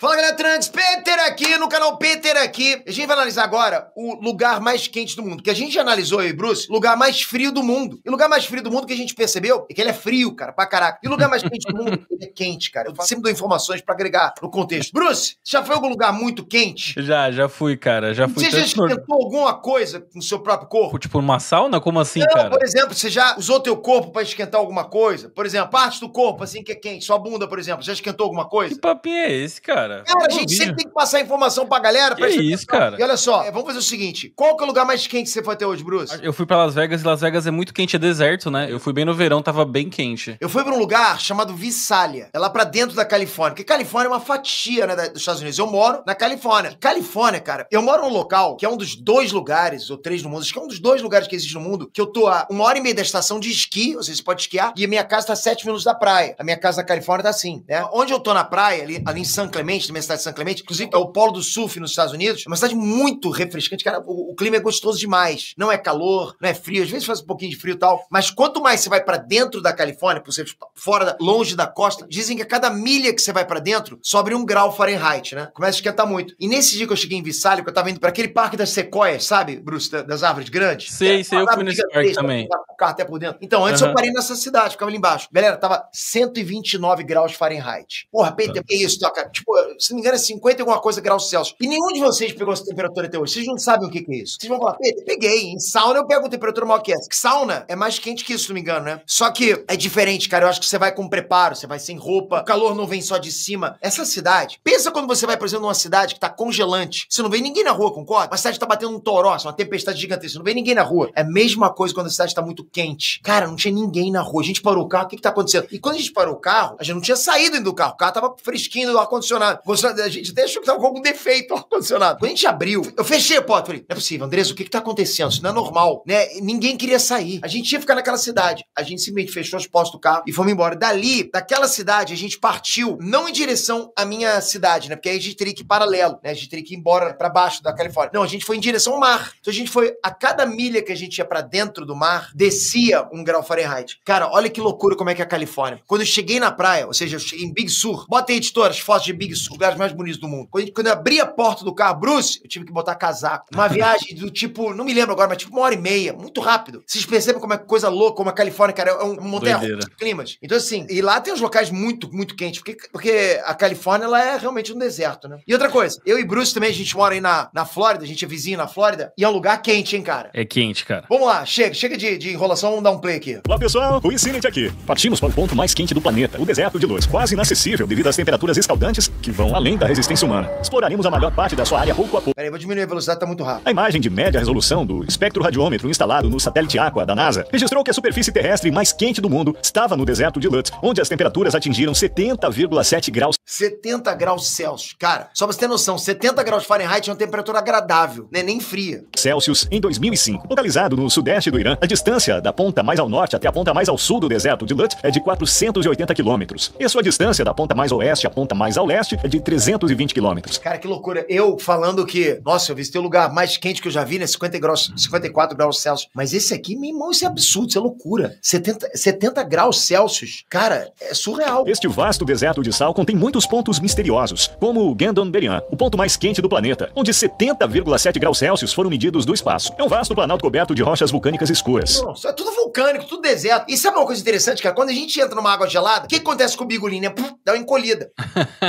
Fala, galera, Trunks, Peter aqui, no canal Peter aqui. A gente vai analisar agora o lugar mais quente do mundo, que a gente já analisou, eu e Bruce, lugar mais frio do mundo. E o lugar mais frio do mundo que a gente percebeu é que ele é frio, cara, pra caraca. E o lugar mais quente do mundo, ele é quente, cara. Eu sempre dou informações pra agregar no contexto. Bruce, já foi algum lugar muito quente? Já fui, cara, já fui. Você já esquentou alguma coisa no seu próprio corpo? Tipo, numa sauna? Como assim, Não, cara? por exemplo, você já usou teu corpo pra esquentar alguma coisa? Por exemplo, parte do corpo, assim, que é quente, sua bunda, por exemplo, já esquentou alguma coisa? Que papinho é esse, cara? Cara, a gente sempre tem que passar informação pra galera. Que isso, cara? E olha só, vamos fazer o seguinte. Qual que é o lugar mais quente que você foi até hoje, Bruce? Eu fui pra Las Vegas e Las Vegas é muito quente, é deserto, né? Eu fui bem no verão, tava bem quente. Eu fui pra um lugar chamado Visalia. É lá pra dentro da Califórnia. Porque Califórnia é uma fatia, né, dos Estados Unidos. Eu moro na Califórnia. Califórnia, cara, eu moro num local que é um dos 2 lugares, ou 3 no mundo, acho que é um dos 2 lugares que existe no mundo, que eu tô a 1h30 da estação de esqui, ou seja, você pode esquiar, e a minha casa tá a 7 minutos da praia. A minha casa na Califórnia tá assim, né? Onde eu tô na praia, ali em San Clemente, na minha cidade de San Clemente, inclusive é o polo do surf nos Estados Unidos, é uma cidade muito refrescante, cara, o clima é gostoso demais. Não é calor, não é frio, às vezes faz um pouquinho de frio e tal, mas quanto mais você vai pra dentro da Califórnia, por ser fora, longe da costa, dizem que a cada milha que você vai pra dentro, sobe 1 grau Fahrenheit, né? Começa a esquentar muito. E nesse dia que eu cheguei em Visalia, que eu tava indo pra aquele parque das sequoias, sabe, Bruce, das árvores grandes? Sei, eu fui nesse parque também. O carro até por dentro. Então, antes eu parei nessa cidade, ficava ali embaixo. Galera, tava 129 graus Fahrenheit. Porra, Peter, que isso, toca? Tipo, se não me engano, é 50 e alguma coisa graus Celsius. E nenhum de vocês pegou essa temperatura até hoje. Vocês não sabem o que é isso. Vocês vão falar, Peter, peguei. Em sauna eu pego a temperatura maior que essa. Sauna é mais quente que isso, se não me engano, né? Só que é diferente, cara. Eu acho que você vai com preparo, você vai sem roupa. O calor não vem só de cima. Essa cidade, pensa quando você vai, por exemplo, numa cidade que tá congelante. Você não vê ninguém na rua, concorda? Uma cidade tá batendo um toró, uma tempestade gigantesca. Você não vê ninguém na rua. É a mesma coisa quando a cidade tá muito quente. Cara, não tinha ninguém na rua. A gente parou o carro, o que tá acontecendo? E quando a gente parou o carro, a gente não tinha saído do carro. O carro tava fresquinho do ar-condicionado. A gente até achou que tava com algum defeito no ar-condicionado. Quando a gente abriu, eu fechei a porta. Falei, não é possível, Andressa, o que tá acontecendo? Isso não é normal, né? Ninguém queria sair. A gente ia ficar naquela cidade. A gente simplesmente fechou as portas do carro e fomos embora. Dali, daquela cidade, a gente partiu, não em direção à minha cidade, né? Porque aí a gente teria que ir paralelo, né? A gente teria que ir embora pra baixo da Califórnia. Não, a gente foi em direção ao mar. Então a gente foi, a cada milha que a gente ia pra dentro do mar, descia 1 grau Fahrenheit. Cara, olha que loucura como é que é a Califórnia. Quando eu cheguei na praia, ou seja, eu cheguei em Big Sur, bota aí, editor, as fotos de Big Sur, lugares mais bonitos do mundo. Quando eu abri a porta do carro, Bruce, eu tive que botar casaco. Uma viagem do tipo, não me lembro agora, mas tipo 1h30, muito rápido. Vocês percebem como é coisa louca, como a Califórnia, cara, é um montanha de climas. Então assim, e lá tem uns locais muito, muito quentes, porque a Califórnia, ela é realmente um deserto, né? E outra coisa, eu e Bruce também, a gente mora aí na Flórida, a gente é vizinho na Flórida, e é um lugar quente, hein, cara? É quente, cara. Vamos lá, chega de enrolação, vamos dar um play aqui. Olá, pessoal, o Infinity aqui. Partimos para o ponto mais quente do planeta, o deserto de Luz, quase inacessível devido às temperaturas escaldantes que vão além da resistência humana. Exploraremos a maior parte da sua área pouco a pouco. Peraí, vou diminuir a velocidade, tá muito rápido. A imagem de média resolução do espectroradiômetro instalado no satélite Aqua da NASA registrou que a superfície terrestre mais quente do mundo estava no deserto de Lutz, onde as temperaturas atingiram 70,7 graus. 70 graus Celsius. Cara, só pra você ter noção, 70 graus Fahrenheit é uma temperatura agradável, né? Nem fria. Celsius em 2005. Localizado no sudeste do Irã, a distância da ponta mais ao norte até a ponta mais ao sul do deserto de Lutz é de 480 quilômetros. E a sua distância da ponta mais oeste à ponta mais ao leste é de 320 quilômetros. Cara, que loucura. Eu falando que, nossa, eu visitei o lugar mais quente que eu já vi, né? 54 graus Celsius. Mas esse aqui, meu irmão, isso é absurdo, isso é loucura. 70 graus Celsius. Cara, é surreal. Este vasto deserto de sal contém muitos pontos misteriosos, como o Gandon-Berian, o ponto mais quente do planeta, onde 70,7 graus Celsius foram medidos do espaço. É um vasto planalto coberto de rochas vulcânicas escuras. Não, isso é tudo vulcânico, tudo deserto. E sabe uma coisa interessante, cara? Quando a gente entra numa água gelada, o que acontece com o bigolim, né? Dá uma encolhida.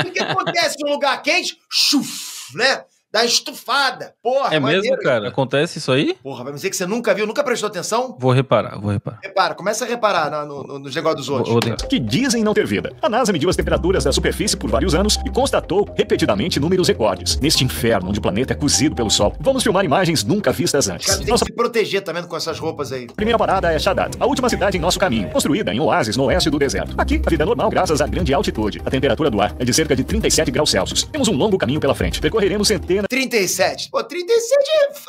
O que acontece num lugar quente? Chuf, né? Dá uma estufada. Porra, é mesmo, cara? Acontece isso aí? Porra, vai me dizer que você nunca viu, nunca prestou atenção? Vou reparar. Repara, começa a reparar nos negócios dos outros. Que dizem não ter vida. A NASA mediu as temperaturas da superfície por vários anos e constatou repetidamente números recordes. Neste inferno onde o planeta é cozido pelo sol, vamos filmar imagens nunca vistas antes. Cara, tem que se proteger, tá vendo, com essas roupas aí. Primeira parada é Shaddad, a última cidade em nosso caminho, construída em um oásis no oeste do deserto. Aqui, a vida é normal graças à grande altitude. A temperatura do ar é de cerca de 37 graus Celsius. Temos um longo caminho pela frente. Percorreremos centenas... 37. Pô, 37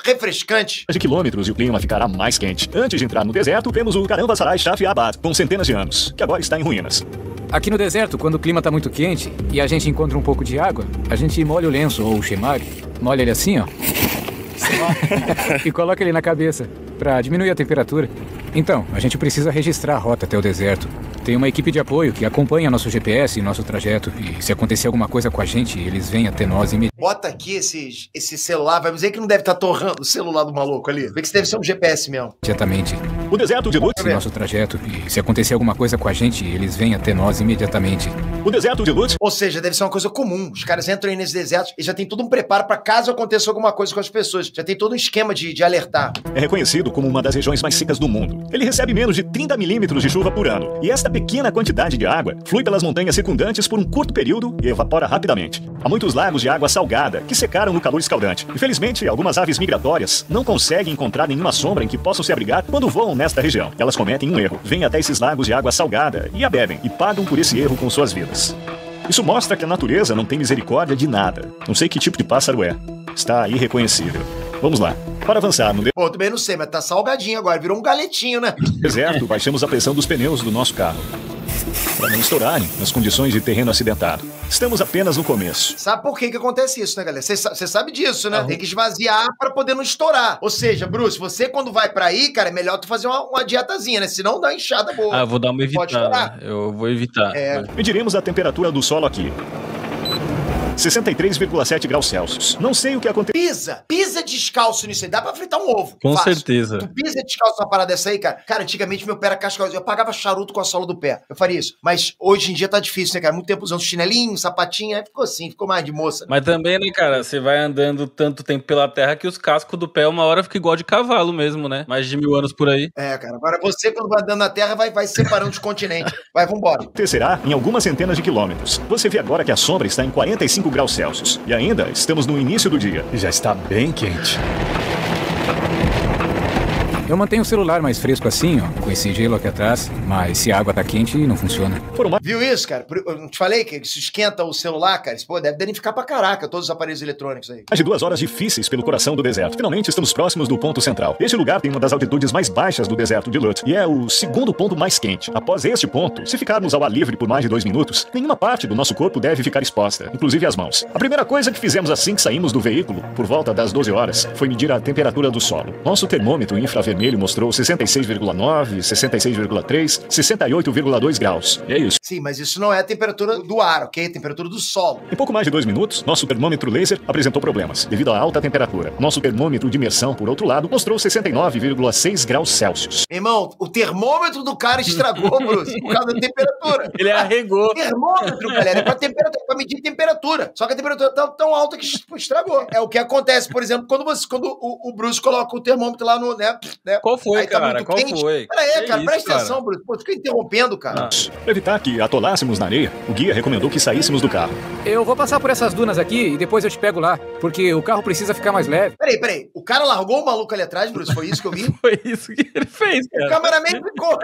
é refrescante. De quilômetros e o clima ficará mais quente. Antes de entrar no deserto, vemos o Karamvasarai Shafi Abad, com centenas de anos, que agora está em ruínas. Aqui no deserto, quando o clima tá muito quente e a gente encontra um pouco de água, a gente molha o lenço ou o shemag, molha ele assim, ó, e coloca ele na cabeça pra diminuir a temperatura. Então, a gente precisa registrar a rota até o deserto. Tem uma equipe de apoio que acompanha nosso GPS e nosso trajeto. E se acontecer alguma coisa com a gente, eles vêm até nós imediatamente. Bota aqui esse celular, vai dizer que não deve estar torrando o celular do maluco ali. Vê que isso deve ser um GPS mesmo. O deserto de Lut. Nosso trajeto. E se acontecer alguma coisa com a gente, eles vêm até nós imediatamente. O deserto de Lut. Ou seja, deve ser uma coisa comum. Os caras entram aí nesse deserto e já tem todo um preparo para caso aconteça alguma coisa com as pessoas. Já tem todo um esquema de alertar. É reconhecido como uma das regiões mais secas do mundo. Ele recebe menos de 30 milímetros de chuva por ano. E esta pequena quantidade de água flui pelas montanhas circundantes por um curto período e evapora rapidamente. Há muitos lagos de água salgada que secaram no calor escaldante. Infelizmente, algumas aves migratórias não conseguem encontrar nenhuma sombra em que possam se abrigar quando voam nesta região. Elas cometem um erro. Vêm até esses lagos de água salgada e a bebem e pagam por esse erro com suas vidas. Isso mostra que a natureza não tem misericórdia de nada. Não sei que tipo de pássaro é. Está irreconhecível. Vamos lá. Para avançar no Pô, também não sei, mas tá salgadinho agora. Virou um galetinho, né? deserto, baixamos a pressão dos pneus do nosso carro. Para não estourarem nas condições de terreno acidentado. Estamos apenas no começo. Sabe por que acontece isso, né, galera? Você sabe disso, né? Tem que esvaziar pra poder não estourar. Ou seja, Bruce, você quando vai pra aí, cara, é melhor tu fazer uma dietazinha, né? Senão dá uma inchada boa. Eu vou dar uma Pode evitada. estourar. Eu vou evitar. Mediremos a temperatura do solo aqui. 63,7 graus Celsius. Não sei o que aconteceu. Pisa descalço nisso aí. Dá pra fritar um ovo. Com Fácil. certeza. Tu pisa descalço numa parada dessa aí, cara. Cara, antigamente meu pé era cascalho. Eu pagava charuto com a sola do pé. Eu faria isso. Mas hoje em dia tá difícil, né, cara? Muito tempo usando chinelinho, sapatinho. Aí ficou assim, ficou mais de moça. Mas também, né, cara, você vai andando tanto tempo pela terra que os cascos do pé uma hora fica igual de cavalo mesmo, né? Mais de 1000 anos por aí. É, cara. Agora você, quando vai andando na terra, vai separando os continentes. Vai, vambora. Acontecerá em algumas centenas de quilômetros. Você vê agora que a sombra está em 45 graus Celsius. E ainda estamos no início do dia. E já está bem quente. Eu mantenho o celular mais fresco assim, ó, com esse gelo aqui atrás. Mas se a água tá quente, não funciona. Viu isso, cara? Eu não te falei que isso esquenta o celular, cara? Isso, pô, deve danificar pra caraca todos os aparelhos eletrônicos aí. Mais de 2 horas difíceis pelo coração do deserto. Finalmente estamos próximos do ponto central. Este lugar tem uma das altitudes mais baixas do deserto de Lut e é o segundo ponto mais quente. Após este ponto, se ficarmos ao ar livre por mais de 2 minutos, nenhuma parte do nosso corpo deve ficar exposta, inclusive as mãos. A primeira coisa que fizemos assim que saímos do veículo, por volta das 12 horas, foi medir a temperatura do solo. Nosso termômetro infravermelho mostrou 66,9, 66,3, 68,2 graus. E é isso. Sim, mas isso não é a temperatura do ar, ok? A temperatura do solo. Em pouco mais de 2 minutos, nosso termômetro laser apresentou problemas, devido à alta temperatura. Nosso termômetro de imersão, por outro lado, mostrou 69,6 graus Celsius. Irmão, o termômetro do cara estragou, Bruce, por causa da temperatura. Ele arregou. Termômetro, galera, é pra medir temperatura. Só que a temperatura tá tão alta que estragou. É o que acontece, por exemplo, quando o Bruce coloca o termômetro lá no... né? Qual foi, Aí tá cara? muito Qual quente. foi? Pera aí, Que cara, isso, presta cara? atenção, Bruce. Pô, tu fica interrompendo, cara. Para evitar que atolássemos na areia, o guia recomendou que saíssemos do carro. Eu vou passar por essas dunas aqui e depois eu te pego lá. Porque o carro precisa ficar mais leve. Peraí. O cara largou o maluco ali atrás, Bruce? Foi isso que eu vi? Foi isso que ele fez, O cara. cameraman ficou.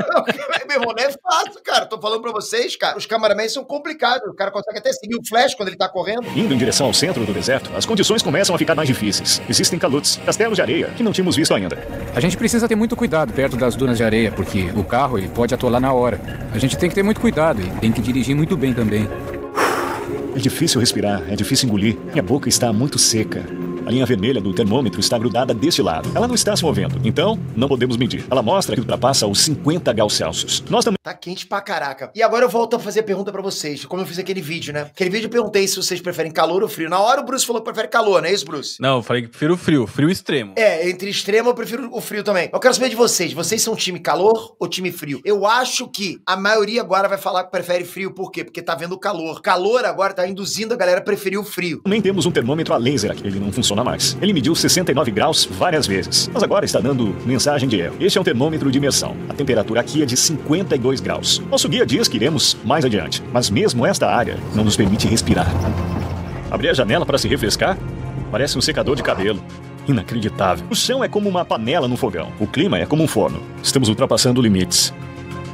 Meu irmão, não é fácil, cara. Tô falando pra vocês, cara. Os cameramans são complicados. O cara consegue até seguir o flash quando ele tá correndo. Indo em direção ao centro do deserto, as condições começam a ficar mais difíceis. Existem calutes, castelos de areia, que não tínhamos visto ainda. A gente precisa ter muito cuidado perto das dunas de areia, porque o carro ele pode atolar na hora. A gente tem que ter muito cuidado e tem que dirigir muito bem também. É difícil respirar, é difícil engolir. Minha boca está muito seca. A linha vermelha do termômetro está grudada deste lado. Ela não está se movendo, então não podemos medir. Ela mostra que ultrapassa os 50 graus Celsius. Nós também... Tá quente pra caraca. E agora eu volto a fazer a pergunta pra vocês, como eu fiz aquele vídeo, né? Aquele vídeo eu perguntei se vocês preferem calor ou frio. Na hora o Bruce falou que prefere calor, não é isso, Bruce? Não, eu falei que prefiro frio extremo. É, entre extremo eu prefiro o frio também. Eu quero saber de vocês. Vocês são time calor ou time frio? Eu acho que a maioria agora vai falar que prefere frio. Por quê? Porque tá vendo o calor. Calor agora tá induzindo a galera a preferir o frio. Também temos um termômetro a laser aqui. Ele não funciona mais. Ele mediu 69 graus várias vezes, mas agora está dando mensagem de erro. Este é um termômetro de imersão. A temperatura aqui é de 52 graus. Nosso guia diz que iremos mais adiante, mas mesmo esta área não nos permite respirar. Abrir a janela para se refrescar? Parece um secador de cabelo. Inacreditável. O chão é como uma panela no fogão. O clima é como um forno. Estamos ultrapassando limites.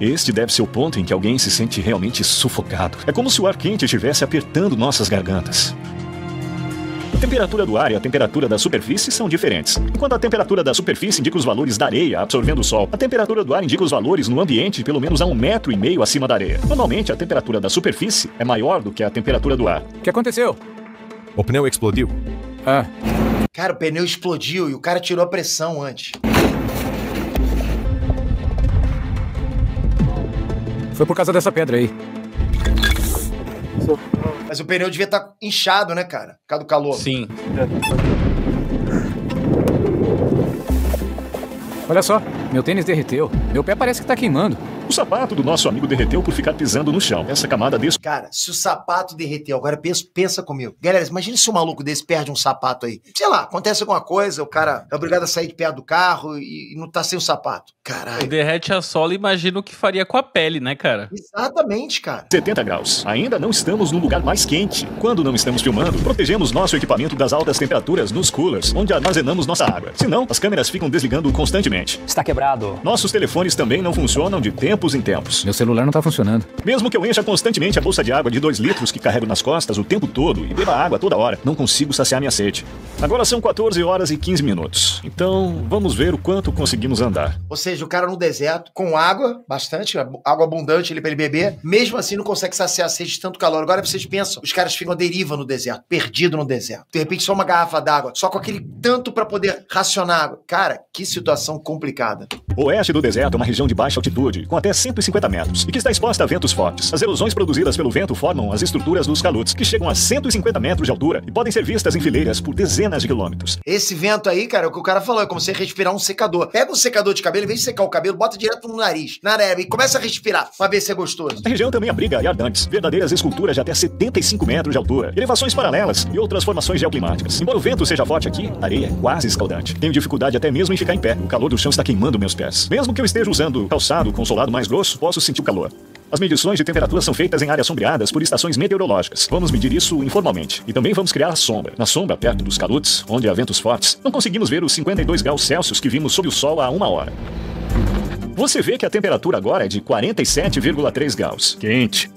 Este deve ser o ponto em que alguém se sente realmente sufocado. É como se o ar quente estivesse apertando nossas gargantas. A temperatura do ar e a temperatura da superfície são diferentes. Enquanto a temperatura da superfície indica os valores da areia absorvendo o sol, a temperatura do ar indica os valores no ambiente pelo menos a 1,5 metros acima da areia. Normalmente, a temperatura da superfície é maior do que a temperatura do ar. O que aconteceu? O pneu explodiu. Ah, Cara, o pneu explodiu e o cara tirou a pressão antes. Foi por causa dessa pedra aí. Mas o pneu devia estar inchado, né, cara? Por causa do calor. Sim. Olha só, meu tênis derreteu. Meu pé parece que tá queimando. O sapato do nosso amigo derreteu por ficar pisando no chão. Essa camada desse... Cara, se o sapato derreteu, agora pensa comigo. Galera, imagina se um maluco desse perde um sapato aí. Sei lá, acontece alguma coisa, o cara é obrigado a sair de perto do carro e não tá sem o sapato. Caralho. Derrete a sola, imagina o que faria com a pele, né, cara? Exatamente, cara. 70 graus. Ainda não estamos no lugar mais quente. Quando não estamos filmando, protegemos nosso equipamento das altas temperaturas nos coolers, onde armazenamos nossa água. Senão, as câmeras ficam desligando constantemente. Está quebrado. Nossos telefones também não funcionam de tempos em tempos. Meu celular não tá funcionando. Mesmo que eu encha constantemente a bolsa de água de 2 litros que carrego nas costas o tempo todo e beba água toda hora, não consigo saciar minha sede. Agora são 14 horas e 15 minutos. Então, vamos ver o quanto conseguimos andar. Ou seja, o cara no deserto, com água, bastante, água abundante ali pra ele beber, mesmo assim não consegue saciar a sede de tanto calor. Agora vocês pensam, os caras ficam à deriva no deserto, perdido no deserto. De repente só uma garrafa d'água, só com aquele tanto pra poder racionar água. Cara, que situação complicada. O oeste do deserto é uma região de baixa altitude, com até 150 metros, e que está exposta a ventos fortes. As erosões produzidas pelo vento formam as estruturas dos calotes, que chegam a 150 metros de altura e podem ser vistas em fileiras por dezenas de quilômetros. Esse vento aí, cara, é o que o cara falou, é como você respirar um secador. Pega um secador de cabelo, em vez de secar o cabelo, bota direto no nariz, na areba, e começa a respirar, pra ver se é gostoso. A região também abriga yardantes, verdadeiras esculturas de até 75 metros de altura, elevações paralelas e outras formações geoclimáticas. Embora o vento seja forte aqui, a areia é quase escaldante. Tenho dificuldade até mesmo em ficar em pé. O calor do chão está queimando meus pés. Mesmo que eu esteja usando calçado com solado mais grosso, posso sentir o calor. As medições de temperatura são feitas em áreas sombreadas por estações meteorológicas. Vamos medir isso informalmente. E também vamos criar a sombra. Na sombra, perto dos calotes, onde há ventos fortes, não conseguimos ver os 52 graus Celsius que vimos sob o sol há 1 hora. Você vê que a temperatura agora é de 47,3 graus. Quente.